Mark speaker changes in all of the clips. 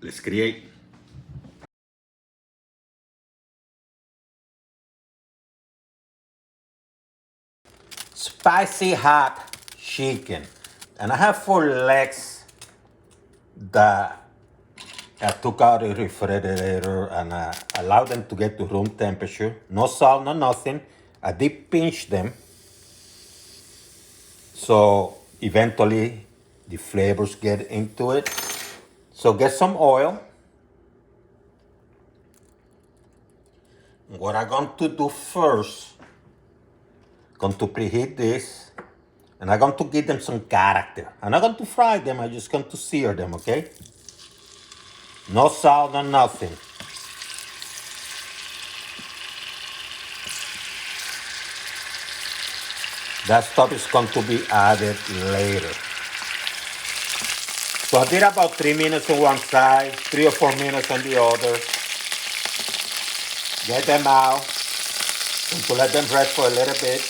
Speaker 1: Let's create. Spicy hot chicken. And I have 4 legs that I took out of the refrigerator and I allowed them to get to room temperature. No salt, no nothing. I did pinch them. So eventually the flavors get into it. So get some oil. What I'm going to do first, going to preheat this, and I'm going to give them some character. I'm not going to fry them, I'm just going to sear them, okay? No salt, no nothing. That stuff is going to be added later. So I did about 3 minutes on one side, 3 or 4 minutes on the other. Get them out, and to let them rest for a little bit.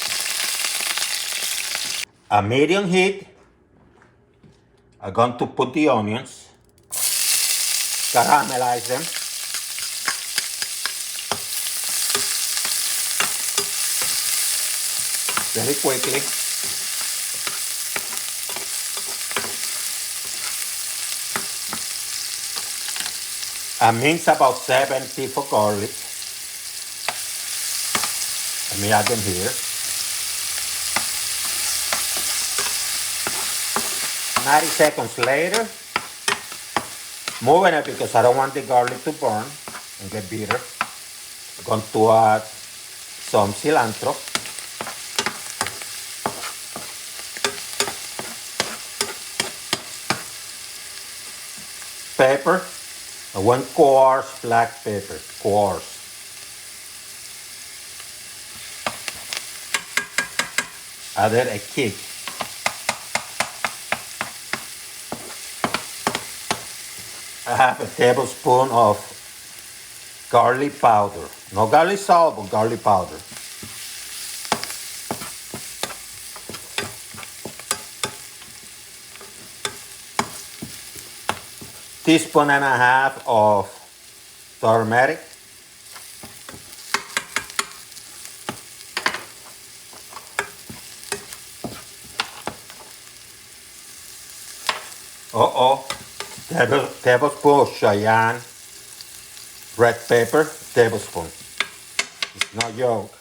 Speaker 1: A medium heat. I'm going to put the onions, caramelize them. Very quickly. I mince about 7 teeth of garlic. Let me add them here. 90 seconds later, moving it because I don't want the garlic to burn and get bitter. I'm going to add some cilantro. Pepper, 1 coarse black pepper, coarse. Added a kick. I have a tablespoon of garlic powder. No garlic salt, but garlic powder. Teaspoon and a half of turmeric. Tablespoon of Cheyenne red pepper, tablespoon. It's not yolk.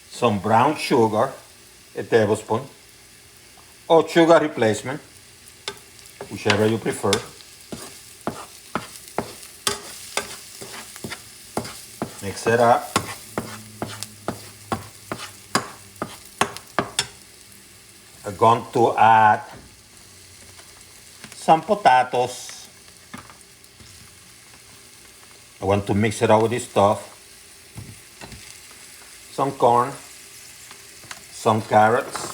Speaker 1: Some brown sugar, a tablespoon. Or sugar replacement, whichever you prefer. Mix it up. I'm going to add some potatoes. I want to mix it up with this stuff. Some corn, some carrots.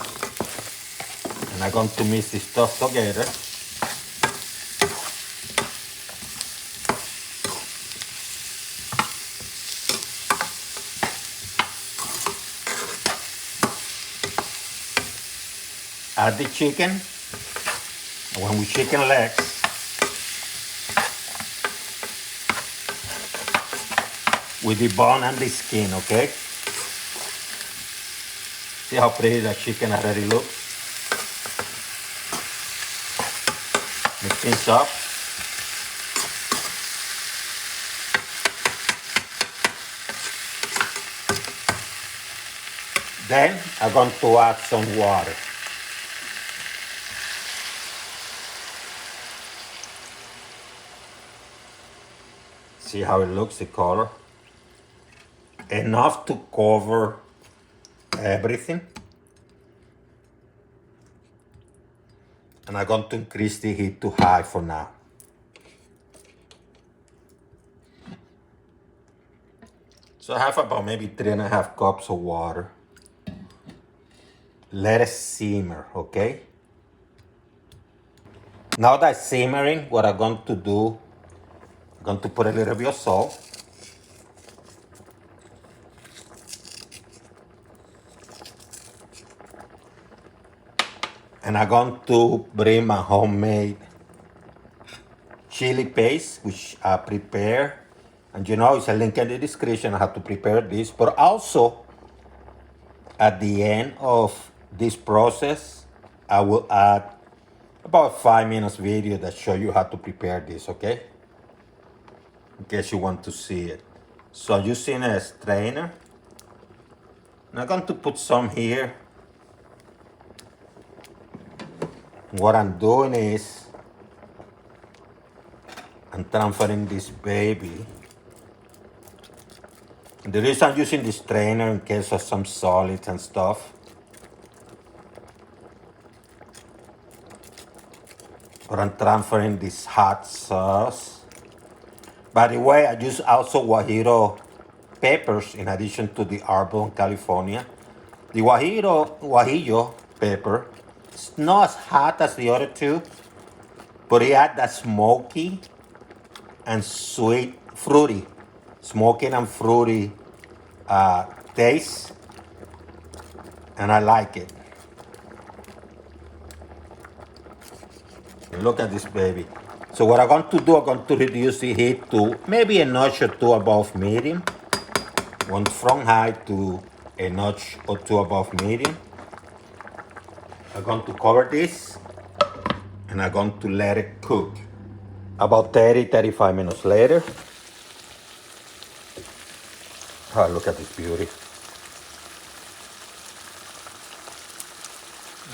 Speaker 1: And I'm going to mix this stuff together. Add the chicken. And when we chicken legs, with the bone and the skin, okay? See how pretty that chicken already looks? Mix things up. Then I'm going to add some water. See how it looks, the color? Enough to cover everything. And I'm going to increase the heat to high for now. So I have about maybe 3.5 cups of water. Let it simmer, okay? Now that it's simmering, what I'm going to do, I'm going to put a little bit of salt. And I'm going to bring my homemade chili paste, which I prepare. And you know, it's a link in the description how to prepare this. But also, at the end of this process, I will add about 5 minutes video that show you how to prepare this, okay? In case you want to see it. So I'm using a strainer. And I'm going to put some here. What I'm doing is I'm transferring this baby. And the reason I'm using this strainer in case of some solids and stuff. But I'm transferring this hot sauce. By the way, I use also Guajiro peppers in addition to the Arbol, California. The Guajillo pepper, it's not as hot as the other two, but it had that smoky and sweet, fruity, smoky and fruity taste, and I like it. Look at this baby. So what I'm going to do, I'm going to reduce the heat to maybe a notch or two above medium. Went from high to a notch or two above medium. I'm going to cover this and I'm going to let it cook. About 35 minutes later. Oh, look at this beauty.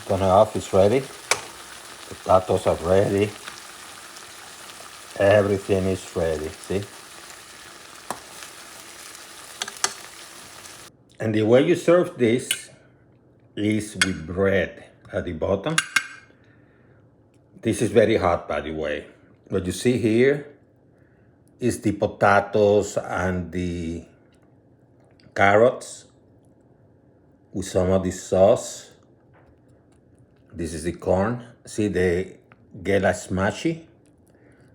Speaker 1: Turn it off, it's ready. Potatoes are ready. Everything is ready, see? And the way you serve this is with bread at the bottom. This is very hot, by the way. What you see here is the potatoes and the carrots with some of the sauce. This is the corn. See, they get a smashy.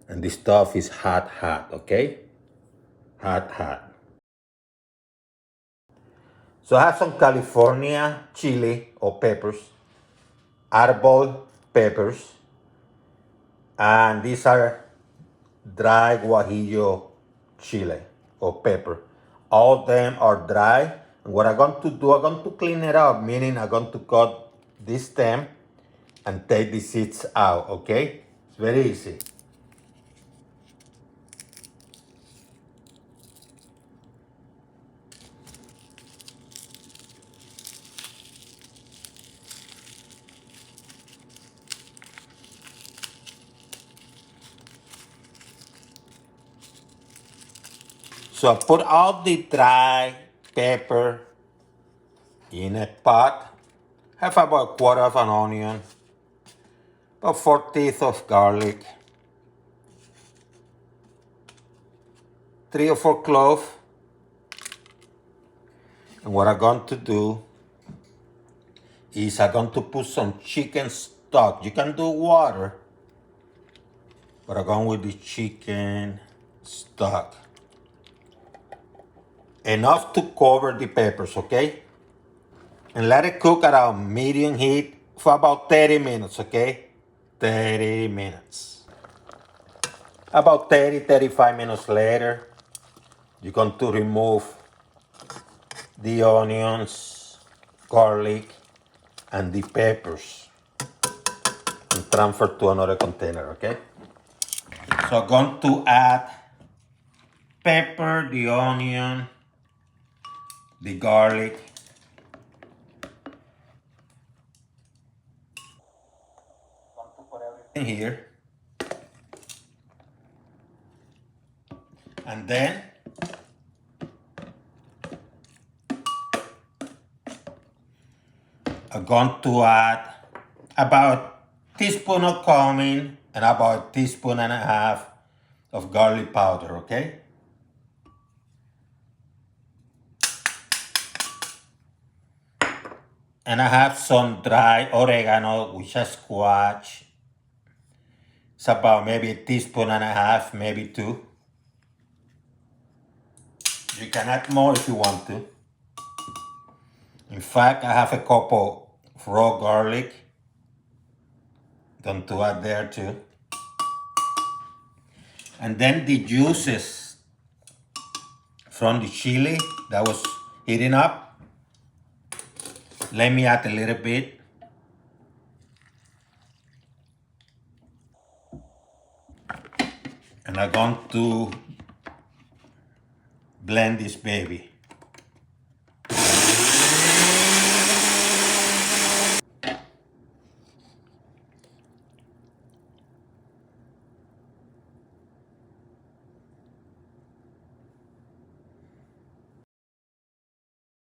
Speaker 1: And this stuff is hot, okay? Hot. So I have some California chili or peppers, arbol peppers, and these are dry Guajillo chili or pepper. All of them are dry. And what I'm going to do, I'm going to clean it up, meaning I'm going to cut this stem and take the seeds out, okay? It's very easy. So I put all the dry pepper in a pot. Have about a quarter of an onion, about 4 teeth of garlic, 3 or 4 cloves. And what I'm going to do is I'm going to put some chicken stock. You can do water, but I'm going with the chicken stock. Enough to cover the peppers, okay? And let it cook at a medium heat for about 30 minutes, okay? 30 minutes. About 35 minutes later, you're going to remove the onions, garlic, and the peppers and transfer to another container, okay? So I'm going to add pepper, the onion, the garlic. I'm going to put everything here. And then I'm going to add about a teaspoon of cumin and about a teaspoon and a half of garlic powder, okay? And I have some dry oregano, which I squash. It's about maybe a teaspoon and a half, maybe 2. You can add more if you want to. In fact, I have a couple of raw garlic Going to add there too. And then the juices from the chili that was heating up. Let me add a little bit. And I'm going to blend this baby.